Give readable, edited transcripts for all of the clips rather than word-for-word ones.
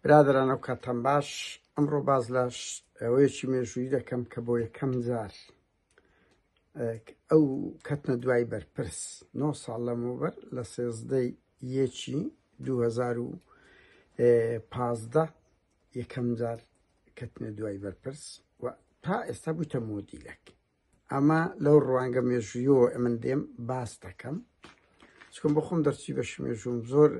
برادران و کاتان باش ئەمڕۆ باز لە ئەوەیەکی مێژوویی دەکەم کە بۆ یەکەم جار ئەو کەتنە دوای بەرپرس 9 ساڵ لەمەوبەر لە 13/2015 یەکەم جار کەتنە دوای بەرپرس و تا ئێستا بوویتە مۆدیلێک. ئەمە لەو ڕوانگە مێژوویەوە ئەمن دێم باس دەکەم چکم بۆ خۆم دەرچی بە مێژووم زۆر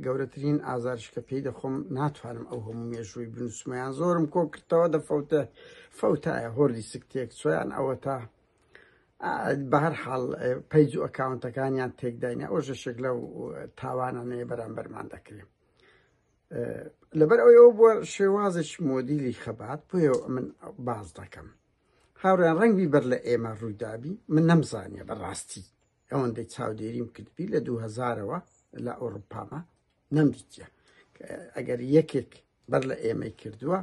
گەورەترین ئازارش کە پێی دەخۆم ناتوانم ئەو هەموو مێژووی بنووسمەیان زۆرم کۆ کردەوە فەوتایە هۆردی سکتێک چۆیان ئەوە تا بە هەر حاڵ پەیج و ئەکاونتەکانیان تێکداینە ئەو ژەشێک لەو تاوانانەیە بەرامبەرمان دەکرێت. لەبەر ئەوەوە بووە شێوازێکی مۆدیلی خەبات بۆیە من باز دەکەم. هاوڕیان ڕەنگی بەر لە ئێمە ڕوویدابی من نەمزانیە بەڕاستی ئەوەندەی چاودێریم کردبی لە 2000ەوە لە ئەوروپامە نەمدیتە ئەگەر یەکێک بەر لە ئێمەی کردووە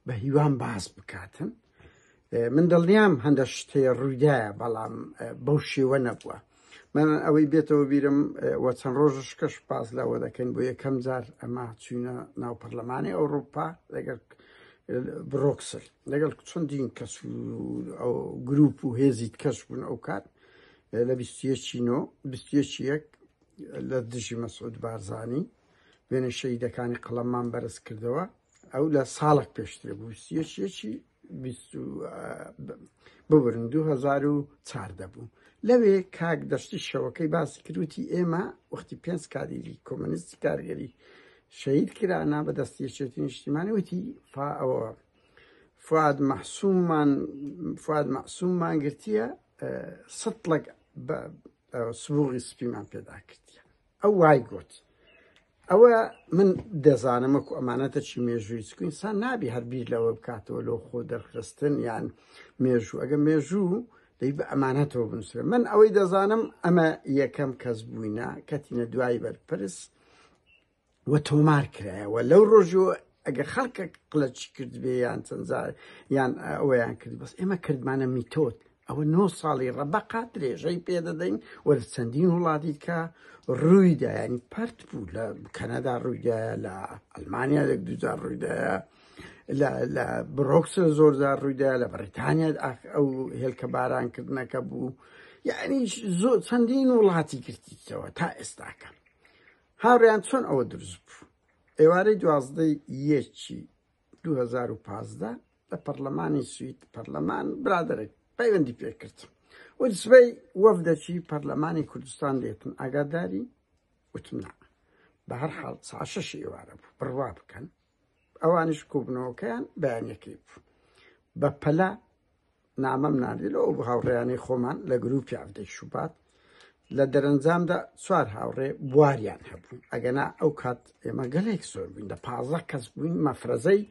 بە هیوان باز بکاتن. من دڵنیام هەندە شتەیە ڕوویدایە بەڵام بەو شێوە نەبووە. من ئەوەی بێتەوە بیرم وە چەند ڕۆژش کەش باز لەوە دەکەین بۆ یەکەم جار ئەمە چوینە ناو پەرلەمانی ئەوروپا لەگەڵ برۆکسل لەگەڵ چەندین کەس ئەو گروپ و هێزیت کەس بوون ئەو کات لە 21 لە دژی مەسعود بارزانی وێنە شەیدەکانی قەڵەممان بەرز کردەوە. ئەو لە ساڵێک پێشترە بوو 2014 بوو. لەوێ کاک دەشتی شەوەکەی باسی کردوتی ئێمە وەختی 5 کادیری کۆمەنیستی کارگەری شەهید کرانا بە دەستی یەکێتی نیشتیمانی وتی ئەوە فواد مەعسووممان گرتیە 100 لەک سبوغی سپیمان پێدا کردیە. ئەو وای گوت ئەوە من دەزانمەکو ئەمانەتە چی مێژووی چکو ئینسان نابی هەربیر لەوە بکاتەوە لەو خۆ دەرخستن یان مێژوو ئەگە مێژوو دەی بە ئەمانەتەوە بنووسێ. من ئەوەی دەزانم ئەمە یەکەم کەس بووینە کەتینە دوای بەرپرس وە تۆمار کرایەوە لەو ڕۆژەوە ئەگە خەڵکە قڵەچی کرد بێ یان چەندزار یان ئەوەیان کرد بەس ئێمە کردمانە میتۆت ئەوە 9 ساڵی ڕەبەقات درێژەی پێدەدەین وەرە چەندین وڵاتی کە ڕوویدا ینی پەرت بوو لە کەنەدا ڕوویدایە لە ئەلمانیا 1-2 ڕوویدایە لە برۆکسە زۆرجار ڕوویدایە لە بەریتانیا ئەو هێلکە بارانکردنەکە بوو یعنی زۆر چەندین وڵاتی کردیتەوە تا ئێستاکە. هاوڕیان چۆن ئەوە دروست بوو؟ ئێوارەی 12/2015 لە پەرلەمانی سوید پەرلەمان برادێک پەیوەندی پێکرد وتی سبەی وەفدەکی پەرلەمانی کوردستان دێتن ئاگاداری؟ وتم نا. بە هەر حاڵ ساعت 6 ئێوارە بوو بڕوا بکەن ئەوانش کۆبنەوەکەیان بەیانیەکەی بوو بە پەلە نامەم ناردێتەوە بۆ هاوڕێیانی خۆمان لە گروپی ئەفدەی شوبات لە دەرەنجامدا 4 هاوڕێ بواریان هەبوو ئەگەنا ئەو کات ئێمە گەلێک زۆر بووین 15 کەس بووین مەفرەزەی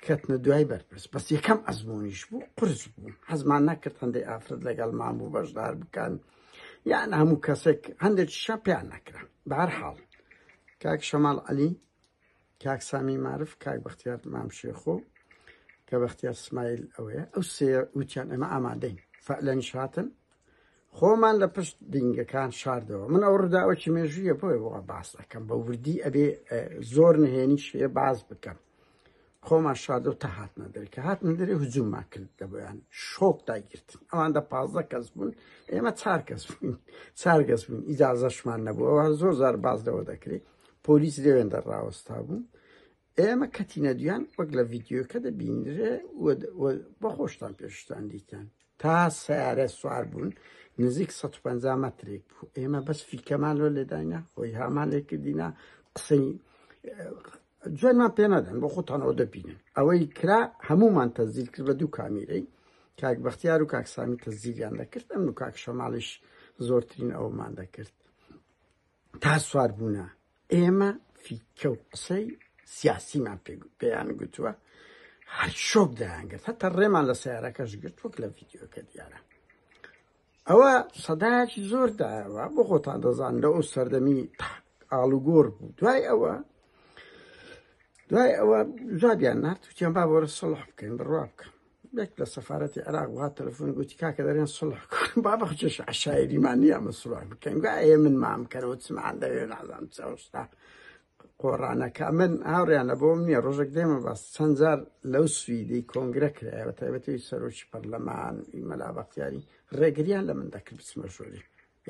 کەتنە دوای بەرپرس بەس یەکەم ئەزمۆنیش بوو قرس بوو حەزمان نەکرد هەندێک ئافرەت لەگەڵمان بوو بەشدار بکەن یان هەموو کەسێک هەندێکیشە پێیان نەکرا. بە هەر حاڵ کاک شەماڵ عەلی کاک سامی معرف کاک بەختیار مامشێخۆ کە بەختیار اسماعیل ئەوەیە ئەو سێ وتیان ئێمە ئامادەین فەعلەنیش هاتن خۆمان لە پشت دینگەکان شاردەوە. من ئەو ڕووداوەکی مێژوویە بۆیە بۆ باس دەکەم بە وردی ئەبێ زۆر نهێنی شوێ باز بکەم خۆمان شاردەوە تا هاتنە دەرێ کە هاتنە دەرێ هجووممان کرد دەبیان شۆک داگرتن ئەوان 15 کەس بوون ئێمە 4 کەس بوون ئیجازەشمان نەبووەوە زۆر زار باز لەوە دەکرێت پۆلیس لێوێن دەڕاوەستا بوو ئێمە کەتینە دویان وەک لە ڤیدیۆکە دەبینرێ بە خۆشتان پێشتان دیتان تا سیارە سوار بوون نزیک 150 مەترێک بوو ئێمە بەس فیکەمان لۆ لێداینە خۆی هامان لێ کردینە قسەی جوێنمان پێ نەدەن بۆ خۆتانەوە دەبینن ئەوەی کرا هەمومان تەزیل کرد بە 2 کامیرەی کاک بەختیار و کاک سامی تەزیلیان دەکرد ئەم و کاک شەماڵیش زۆرترین ئەومان دەکرد تا سوار بوونە ئێمە فیکە و قسەی سیاسیمان پێیان گوتووە هەر شۆک دەیانگرت هەتا ڕێمان لە سیارەکەش گرت وەک لە ڤیدیۆکە دیارە. ئەوە سەدایەکی زۆر دایەوە بۆ خۆتان دەزان لە ئەو سەردەمی ئاڵوگۆڕ بوو. دوای ئەوە زادیان نرد وتیان با بۆرە سڵح بکەین بڕوا بکەن یەک لە سەفارەتی عێراق وات تەلەفۆن گوتی کاکە دەرێن سڵح بکەن با بەخچێش عشایریمان نییە ئەمە سڵح بکەین گوایە من مام بکەنەوە چمان دەوێ نازانم چەوەشتا قۆڕانەکە من هاوڕیانە بۆم نییە ڕۆژێک دێمە باس چەند جار لەو سویدەی کۆنگرە کرایەوە تایبەتەوەی سەرۆکی پەرلەمان مەلا بەختیاری ڕێگریان لە من دەکرد بچمە ژۆرێ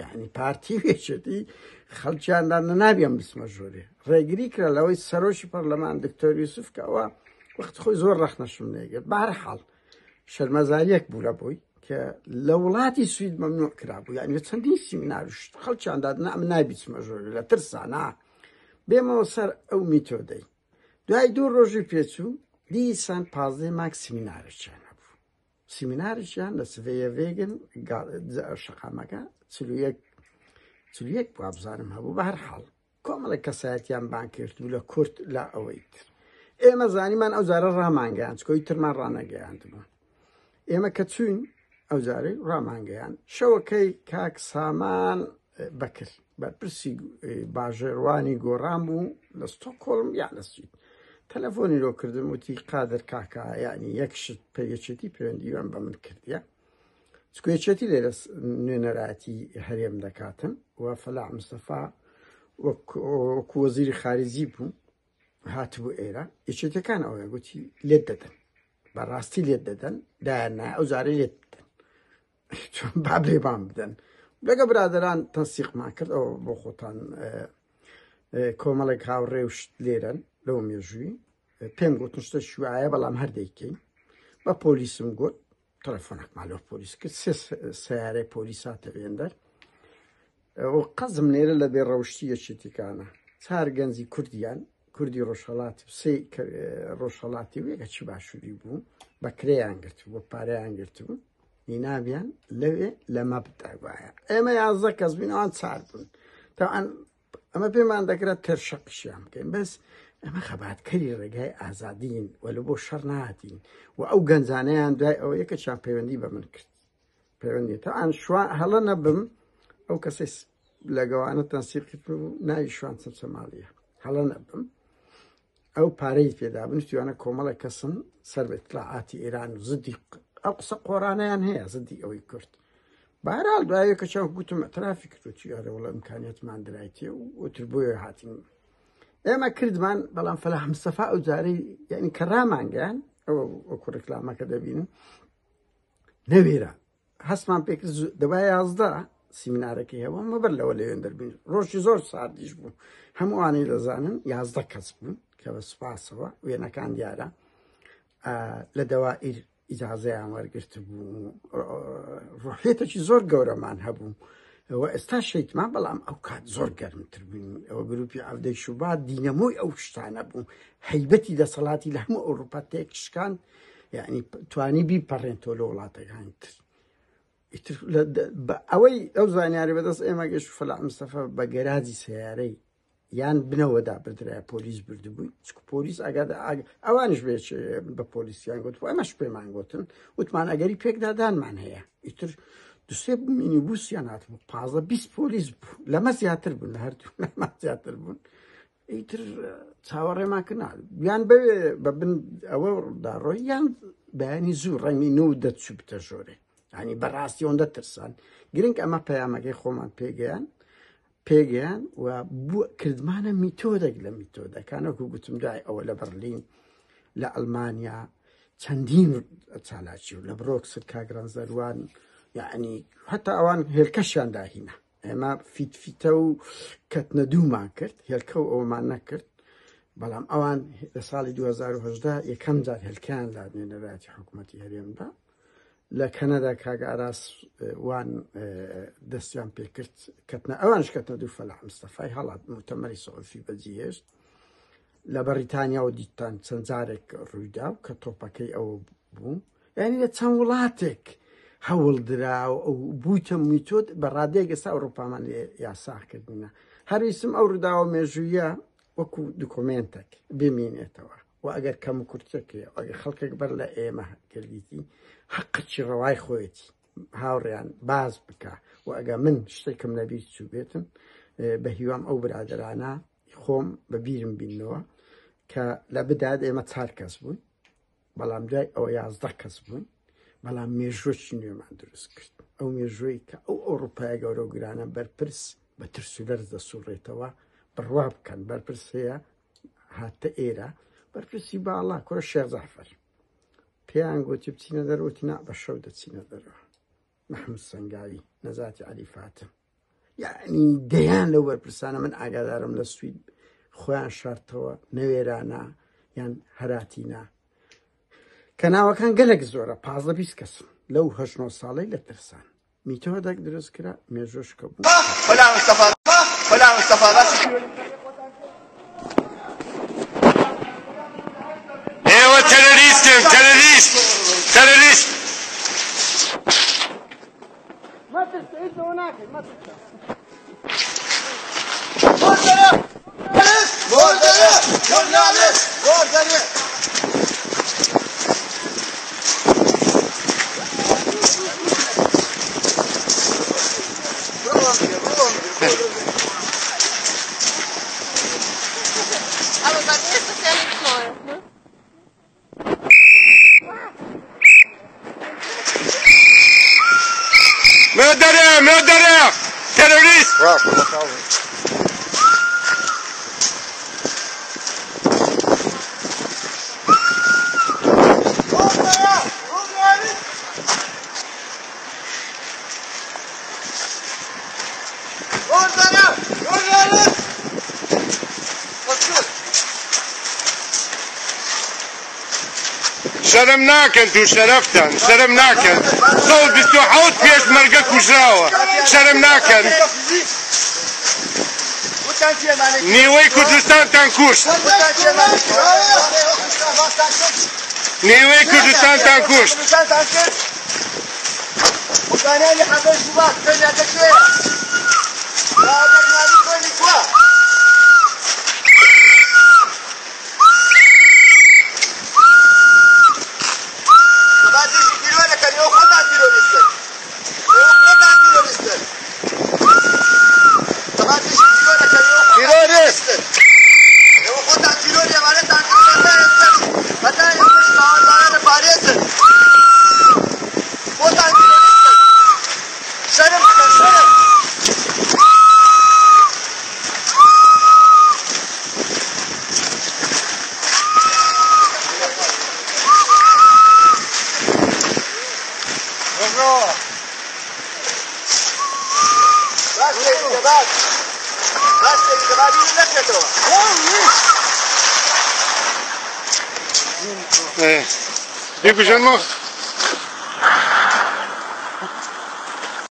یعنی پارتی وێچێتی خەڵکیاندان نابیان بچمە ژۆرێ ڕێگری کرا لەوەی سەرۆکی پەرلەمان دکتۆر یوسف کەەوە وەخت خۆی زۆر ڕەخنەشم نێگرت بەهەرحاڵ شەرمەزاریەک بوو لە بووی کە لە وڵاتی سوید مەمنوع کرابوو یعنی چەندین سیمیناریشت خەڵکیانداد ئەمە نابیچمە ژۆرێ لە ترسانە بێمەوە سەر ئەو میتۆدەی دوای دوو ڕۆژی پێچوو دیسان 15 مانگ سیمینارێکیان هەبوو سیمینارێکیان لە سڤەیە ڤێگن شەقامەکە چلویەک وابزانم هەبوو بەهەرحاڵ کۆمەڵێک کەسایەتیان بان کردبوو لە کورد لە ئەوەی تر ئێمە زانیمان ئەو جارە ڕامانگەیان چکۆی ترمان ڕانەگەیاندبوو ئێمە کە چوین ئەو جارەی ڕامانگەیان شەوەکەی کاک سامان بەکرد بەرپرسی باژێڕوانی گۆڕان بوو لە ستۆکۆڵم یان لە سوید تەلەفۆنی لۆ کردم وتی قادر کاکە یعنی یەکشت پێیەکێتی پەیوەندیوان بە من کردیە چکوێچێتی لێرە نوێنەراتی هەرێم دەکاتن و فەلاح مستەفا وەکو وەزیری خارجی بوو هاتبوو ئێرە یەکێتەکان ئەوەیە گوتی لێت دەدەن بەڕاستی لێت دەدەن دایانە ئەو جارەی لێت بدەن با برێبان بدەن لەگە برادران تەنسیقمان کرد ئەو بۆ خۆتان کۆمەڵێک هاوڕێوشت لێرەن لەو مێژووی پێم گوتن شتە شوایە بەڵام هەردەیکەین بە پۆلیسم گوت تەلەفۆنێکمان لەو پۆلیس کرد سیارەی پۆلیساتە وێندەر قەزم لێرە لە بێ ڕەوشتی یەکێتیکانە چار گەنجی کوردیان کوردی ڕۆژهەڵاتی سێ ڕۆژهەڵاتی وێگە چی باشووری بوو بە کرێیان گرتبوو بە پارەیان گرتبوو نینابیان لەوێ لەمە بداگوایە ئێمە 11 کەس بووینەوەیان چار بوون تاوان ئەمە پێمان دەکرێت تێرشەقیشیان بکەین بەس ئەمە خەباتکەری ڕێگای ئازادین و لە بۆ شەڕ نهاتین و ئەو گەنجانەیان دوای ئەوە یەکەیان پەیوەندی بە من کرد پەیوەندی تاوان هەڵە نەبم ئەو کەسەی لەگەوانە تەنسیقی ناوی شوان چەمچەماڵیە هەڵە نەبم ئەو پارەی پێدابن توانە کۆمەڵە کەسن سەر بە ئیطلاعاتی ئێران و زدی ئەو قسە قۆڕانەیان هەیە زدی ئەوەی کورد بەهەرحاڵ دوایەکە چاو گوتم ئەترافی کردوچی ئەرە وڵە ئیمکانیەتمان درایتێ و وتر بۆیە هاتین ئێمە کردمان بەڵام فەلاح مستەفا ئەو جارەی یعنی کە ڕامانگەیان ئەوە وەکو ڕێکلامەکە دەبینن نەوێرە هەستمان پێکرد دەبای 11 سیمینارەکەی هەوە مەبەر لەوە لەوێن دەربین ڕۆژی زۆر ساردیش بوو هەمووانەی دەزانن 11 کەس بوون کە بە سوپاسەوە وێنەکان دیارە لە دەوائیر ئیجازەیان وەرگرت بوو ڕۆحێتێکی زۆر گەورەمان هەبوو ئەوە ئێستا شەیتمان بەڵام ئەو کات زۆر گەرمتر بووین ئەوە گروپی ئەودەی شوبات دینەمۆی ئەو شتانە بوو هەیبەتی دەسەڵاتی لە هەموو ئەوروپا تێکشکان یعنی توانی بیپەڕێنەوە لە وڵاتەکانی تر ئەوەی ئەو زانیاری بەدەست ئێمە گەشت فەلاح مستەفا بە گەراجی سیارەی یان بنەوەدا بردرای پۆلیس بردبووی چکو پۆلیس ئەوانش بێ بە پۆلیسیان گوت ئەمەش پێمان گوتن وتمان ئەگەری پێکدادانمان هەیە ئیتر دوسێ مینیبوسیان هاتبوو 15-20 پۆلیس بوو لەمە زیاتر بوون لە هەردوو لەمە زیاتر بوون ئیتر چاوەڕێمان کرد بیان بەوێ بە بن ئەوە داڕۆی یان بەیانی زوو ڕەنگی نە دەچوو بتە ژۆرێ ینی بەڕاستی ئەوەندە ترسان گرنگ ئەمە پەیامەکەی خۆمان پێگەیان و بوو کردمانە میتۆدێک لە میتۆدەکانەکو گوتم دوای ئەوە لە بەرلین لە ئەڵمانیا چەندین چالاکی و لە برۆکسل کاگران زەروان یعنی هەتا ئەوان هێلکەشیان داهینە ئێمە فیتە و کەتنە دوومان کرد هێلکە و ئەومان نەکرد بەڵام ئەوان لە ساڵی 2010 یەکەم جار هێلکیان لا نوێنەراتی حکوومەتی هەرێمدا لە کەنەدا کاگە ئاراس وان دەستیان پێکرد کەتنە ئەوانش کەتنە دوو فەلاح مستەفای هەڵات مؤتەمەری سەعودی بەجێهێشت لە بەریتانیا و دیتان چەند جارێک ڕوویدا و کە تۆپەکەی ئەوە بوو یعنی لە چەند وڵاتێک هەوڵدرا و ئەو بوویتە میتۆد بە ڕادەیەک ئێستا ئەوروپامان لێ یاساکردنە هەرویستم ئەو ڕووداوە مێژوویە وەکو دوکۆمێنتێک بمێنێتەوە و ئەگەر کەم و کورتێکەیە ئەگەر خەڵکێک بەر لە ئێمە کردیتی حەقی ڕەوای خۆیەتی هاوڕێیان باز بکە و ئەگە من شتێکم نەبی چوو بێتم بە هیوام ئەو برادرانە خۆم بە بیرم بینەوە کە لە بدات ئێمە 4 کەس بووین بەڵام دوای ئەوە 11 کەس بووین بەڵام مێژوەکی نوێمان دروست کرد ئەو مێژوەی کە ئەو ئەوروپای گەورە و گرانە بەرپرس بە ترس و لەرز دەسوڕێتەوە بڕوا بکەن بەرپرس هەیە هاتە ئێرە بەرپرسی باڵا کوڕە شێخ جەعفەر پێیان گوتی بچینە دەرەوە نا بە شەو دەچینە دەرەوە محەممەد سەنگاوی نەزاتی عەلی فاتم یعنی دەیان لەو بەرپرسانە من ئاگادارم لە سوید خۆیان شارتەوە نەوێرانە یان هەراتینە کە ناوەکان گەلێک زۆرە 15-20 کەس لەو 8 ساڵەی لە ترسان میتۆدێک دروست کرا مێژۆشکە بوو ئێوە تەرۆریستن تەرۆریست meu derrière, terroriste. شرم ناکەن تو شەرەفتان شەرم ناکەن سەڵ 27 پێش مەرگە کوژراوە شەرم ناکەن نیوەی کوردستانتان کوشت نیوەی کوردستانتان کوشت بيكو جنمو